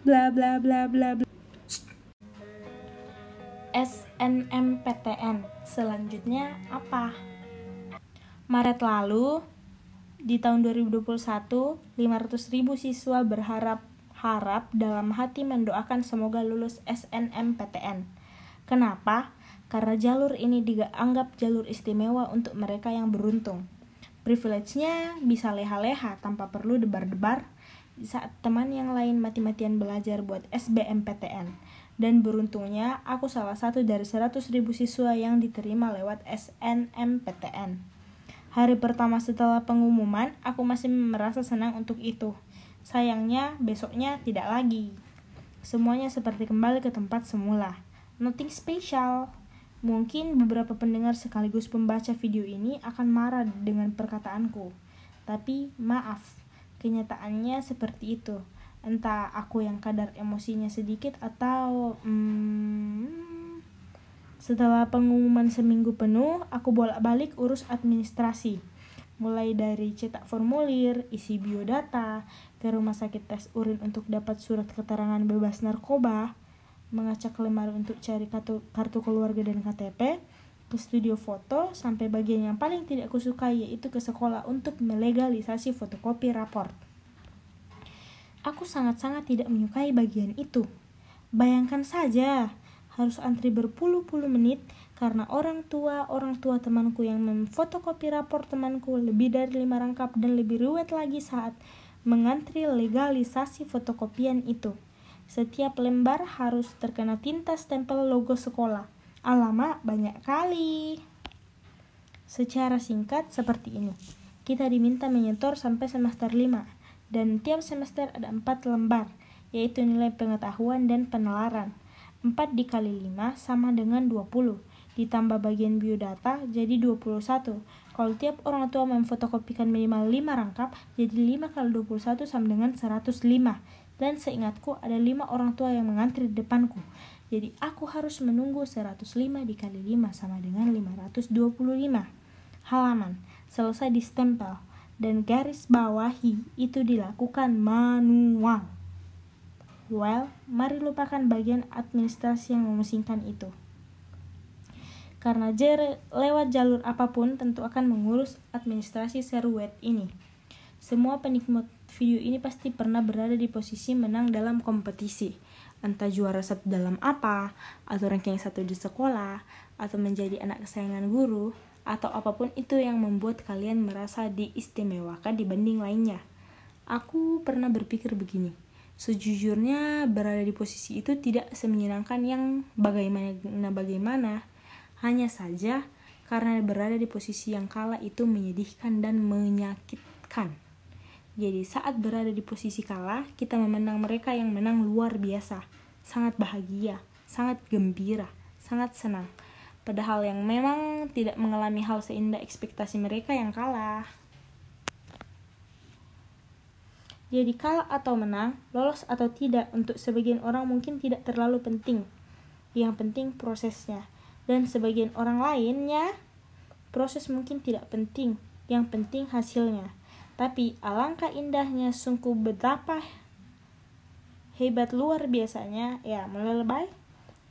bla bla bla bla bla. SNMPTN selanjutnya apa? Maret lalu, di tahun 2021, 500.000 siswa berharap dalam hati mendoakan semoga lulus SNMPTN. Kenapa? Karena jalur ini dianggap jalur istimewa untuk mereka yang beruntung. Privilege-nya bisa leha-leha tanpa perlu debar-debar di saat teman yang lain mati-matian belajar buat SBMPTN. Dan beruntungnya, aku salah satu dari 100.000 siswa yang diterima lewat SNMPTN. Hari pertama setelah pengumuman, aku masih merasa senang untuk itu. Sayangnya, besoknya tidak lagi. Semuanya seperti kembali ke tempat semula. Nothing special. Mungkin beberapa pendengar sekaligus pembaca video ini akan marah dengan perkataanku. Tapi maaf, kenyataannya seperti itu. Entah aku yang kadar emosinya sedikit atau setelah pengumuman seminggu penuh, aku bolak-balik urus administrasi. Mulai dari cetak formulir, isi biodata, ke rumah sakit tes urin untuk dapat surat keterangan bebas narkoba, mengacak lemari untuk cari kartu keluarga dan KTP, ke studio foto, sampai bagian yang paling tidak kusukai yaitu ke sekolah untuk melegalisasi fotokopi raport. Aku sangat-sangat tidak menyukai bagian itu. Bayangkan saja, harus antri berpuluh-puluh menit karena orang tua temanku yang memfotokopi rapor temanku lebih dari 5 rangkap dan lebih ruwet lagi saat mengantri legalisasi fotokopian itu. Setiap lembar harus terkena tinta stempel logo sekolah. Alamak, banyak kali. Secara singkat seperti ini. Kita diminta menyetor sampai semester 5. Dan tiap semester ada 4 lembar, yaitu nilai pengetahuan dan penalaran. 4 dikali 5 sama dengan 20. Ditambah bagian biodata jadi 21. Kalau tiap orang tua memfotokopikan minimal 5 rangkap, jadi 5 kali 21 sama dengan 105. Dan seingatku ada 5 orang tua yang mengantri di depanku. Jadi aku harus menunggu 105 dikali 5 sama dengan 525. Halaman selesai distempel dan garis bawahi itu dilakukan manual. Well, mari lupakan bagian administrasi yang memusingkan itu. Karena lewat jalur apapun tentu akan mengurus administrasi seruet ini. Semua penikmat video ini pasti pernah berada di posisi menang dalam kompetisi. Entah juara 1 dalam apa, atau ranking 1 di sekolah, atau menjadi anak kesayangan guru, atau apapun itu yang membuat kalian merasa diistimewakan dibanding lainnya. Aku pernah berpikir begini, sejujurnya berada di posisi itu tidak semenyenangkan yang bagaimana. Hanya saja karena berada di posisi yang kalah itu menyedihkan dan menyakitkan. Jadi saat berada di posisi kalah, kita memenang mereka yang menang luar biasa. Sangat bahagia, sangat gembira, sangat senang. Padahal yang memang tidak mengalami hal seindah ekspektasi mereka yang kalah. Jadi kalah atau menang, lolos atau tidak untuk sebagian orang mungkin tidak terlalu penting. Yang penting prosesnya. Dan sebagian orang lainnya, proses mungkin tidak penting. Yang penting hasilnya. Tapi alangkah indahnya, sungguh betapa hebat luar biasanya, ya mulai lebay,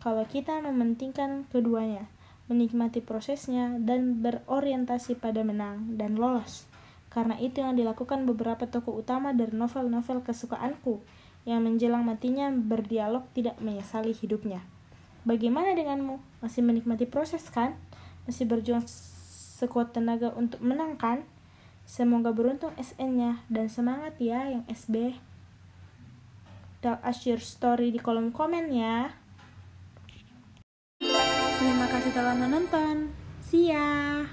kalau kita mementingkan keduanya. Menikmati prosesnya dan berorientasi pada menang dan lolos. Karena itu yang dilakukan beberapa tokoh utama dari novel-novel kesukaanku yang menjelang matinya berdialog tidak menyesali hidupnya. Bagaimana denganmu? Masih menikmati proses kan? Masih berjuang sekuat tenaga untuk menang kan? Semoga beruntung SN-nya dan semangat ya yang SB. Tell us your story di kolom komen ya. Terima kasih telah menonton. See ya.